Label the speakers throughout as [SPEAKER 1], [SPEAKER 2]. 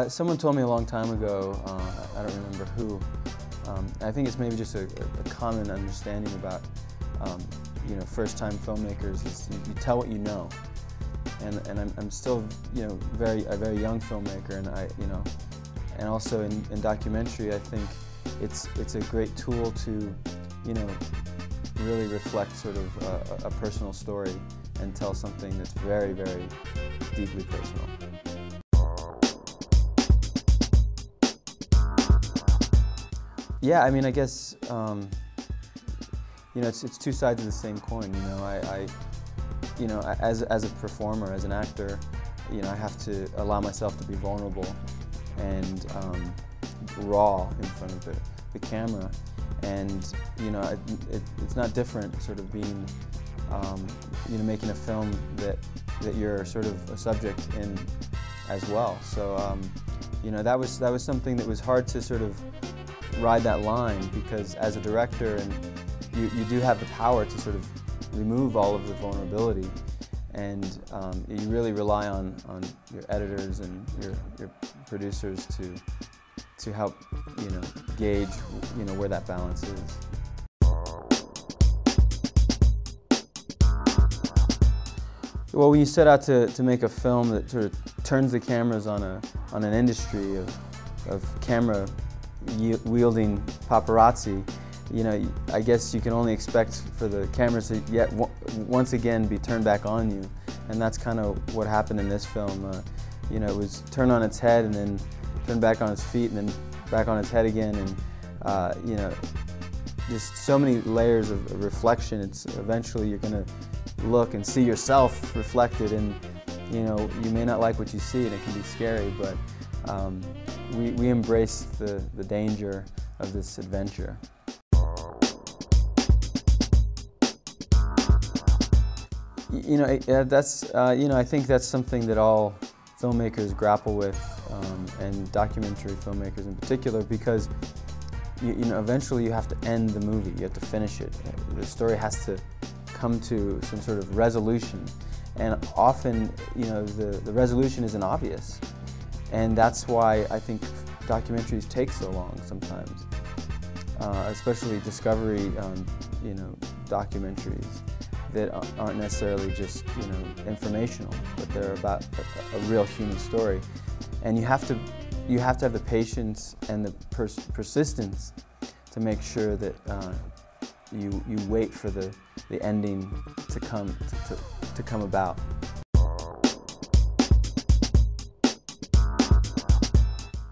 [SPEAKER 1] Someone told me a long time ago, I don't remember who, I think it's maybe just a common understanding about first-time filmmakers is you tell what you know. And I'm still a very young filmmaker, and and also in documentary I think it's a great tool to really reflect sort of a personal story and tell something that's very, very deeply personal. Yeah, I mean, I guess it's two sides of the same coin. As a performer, as an actor, I have to allow myself to be vulnerable and raw in front of the camera, and it's not different sort of being making a film that you're sort of a subject in as well. So that was something that was hard to sort of ride that line, because as a director, and you do have the power to sort of remove all of the vulnerability, and you really rely on your editors and your producers to help gauge where that balance is. Well, when you set out to make a film that sort of turns the cameras on an industry of camera wielding paparazzi, I guess you can only expect for the cameras to yet once again be turned back on you, and that's kind of what happened in this film. It was turned on its head and then turned back on its feet and then back on its head again, and just so many layers of reflection. It's eventually you're going to look and see yourself reflected, and you may not like what you see, and it can be scary, but we embrace the danger of this adventure. I think that's something that all filmmakers grapple with, and documentary filmmakers in particular, because eventually you have to end the movie, you have to finish it. The story has to come to some sort of resolution, and often the resolution isn't obvious. And that's why I think documentaries take so long sometimes, especially discovery, documentaries that aren't necessarily just informational, but they're about a real human story. And you have to have the patience and the persistence to make sure that you wait for the ending to come about.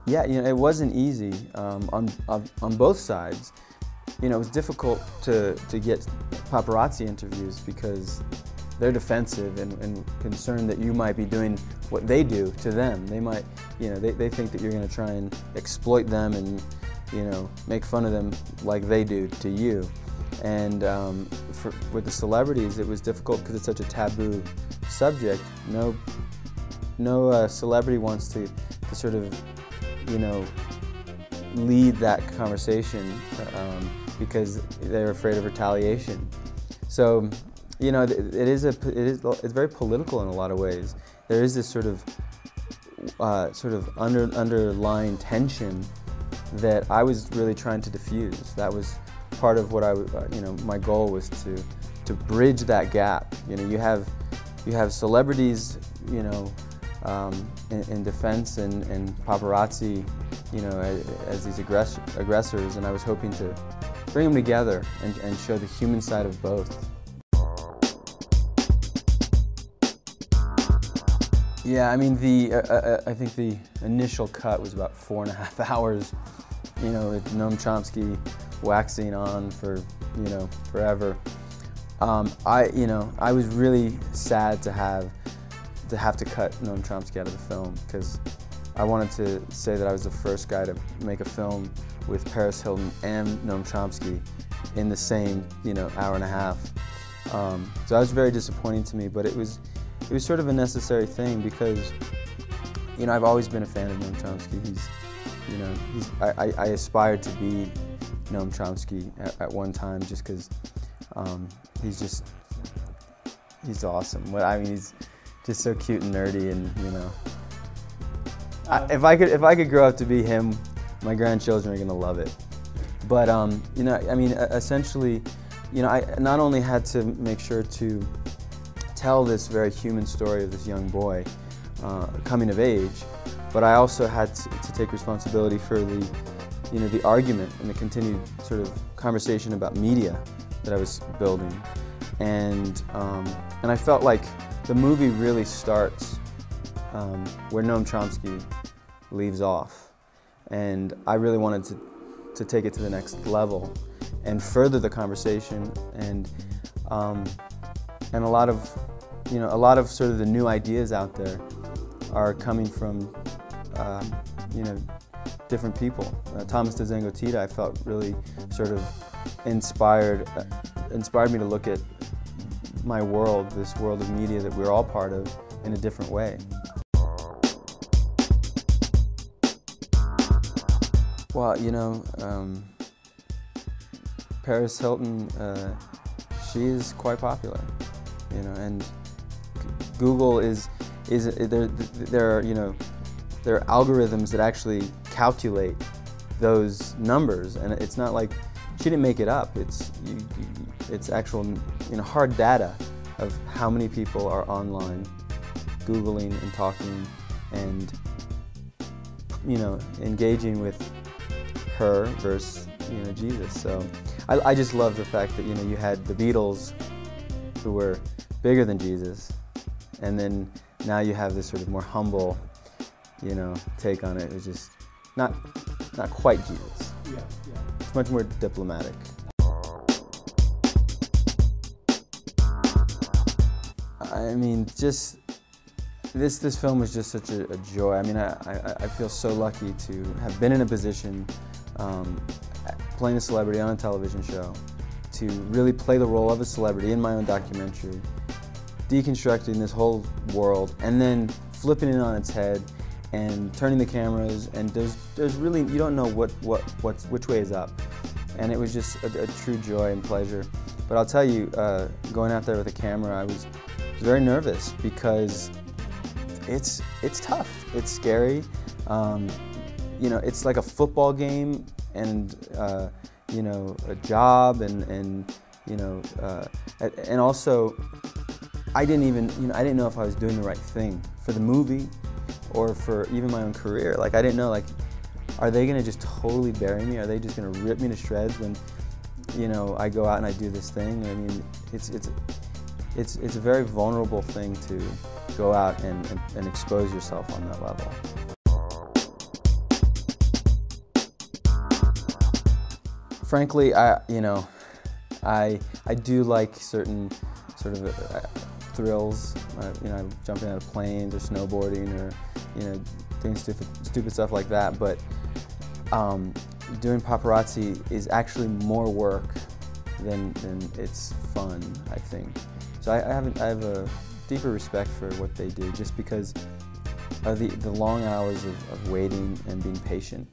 [SPEAKER 1] Yeah, it wasn't easy on both sides. It was difficult to get paparazzi interviews because they're defensive and concerned that you might be doing what they do to them. They might, they think that you're going to try and exploit them and, make fun of them like they do to you. And with the celebrities, it was difficult because it's such a taboo subject. No celebrity wants to sort of lead that conversation because they're afraid of retaliation. So, it's very political in a lot of ways. There is this sort of underlying tension that I was really trying to diffuse. That was part of what my goal was to bridge that gap. You have celebrities, in defense and paparazzi, as these aggressors, and I was hoping to bring them together and show the human side of both. Yeah, I mean, I think the initial cut was about 4.5 hours, with Noam Chomsky waxing on for, forever. I was really sad to have to cut Noam Chomsky out of the film, because I wanted to say that I was the first guy to make a film with Paris Hilton and Noam Chomsky in the same, hour and a half. So that was very disappointing to me, but it was sort of a necessary thing, because, I've always been a fan of Noam Chomsky. I aspired to be Noam Chomsky at one time, just because he's awesome. I mean, he's just so cute and nerdy, and If I could grow up to be him, my grandchildren are gonna love it. But you know, I mean, essentially, you know, I not only had to make sure to tell this very human story of this young boy coming of age, but I also had to take responsibility for the, you know, the argument and the continued sort of conversation about media that I was building, and I felt like the movie really starts where Noam Chomsky leaves off, and I really wanted to take it to the next level and further the conversation, and a lot of, you know, a lot of sort of the new ideas out there are coming from you know, different people. Thomas Dzengotita, I felt, really sort of inspired me to look at my world, this world of media that we're all part of, in a different way. Well, you know, Paris Hilton, she is quite popular, you know, and Google there are, you know, there are algorithms that actually calculate those numbers, and it's not like she didn't make it up. It's actual, you know, hard data of how many people are online, Googling and talking, and, you know, engaging with her versus, you know, Jesus. So I just love the fact that, you know, you had the Beatles, who were bigger than Jesus, and then now you have this sort of more humble, you know, take on it. It's just not quite Jesus. Yeah, yeah. It's much more diplomatic. I mean, just this film was just such a joy. I mean, I feel so lucky to have been in a position, playing a celebrity on a television show, to really play the role of a celebrity in my own documentary, deconstructing this whole world, and then flipping it on its head and turning the cameras, and there's really, you don't know which way is up. And it was just a true joy and pleasure. But I'll tell you, going out there with a camera, I was very nervous because it's tough, it's scary. You know, it's like a football game, and you know, a job, and you know, and also I didn't know if I was doing the right thing for the movie or for even my own career. Like, I didn't know, like, are they gonna just totally bury me? Are they just gonna rip me to shreds when, you know, I go out and I do this thing? I mean, it's a very vulnerable thing to go out and expose yourself on that level. Frankly, I do like certain sort of thrills, you know, jumping out of planes or snowboarding, or, you know, doing stupid stuff like that. But doing paparazzi is actually more work than it's fun, I think. So I have a deeper respect for what they do, just because of the long hours of waiting and being patient.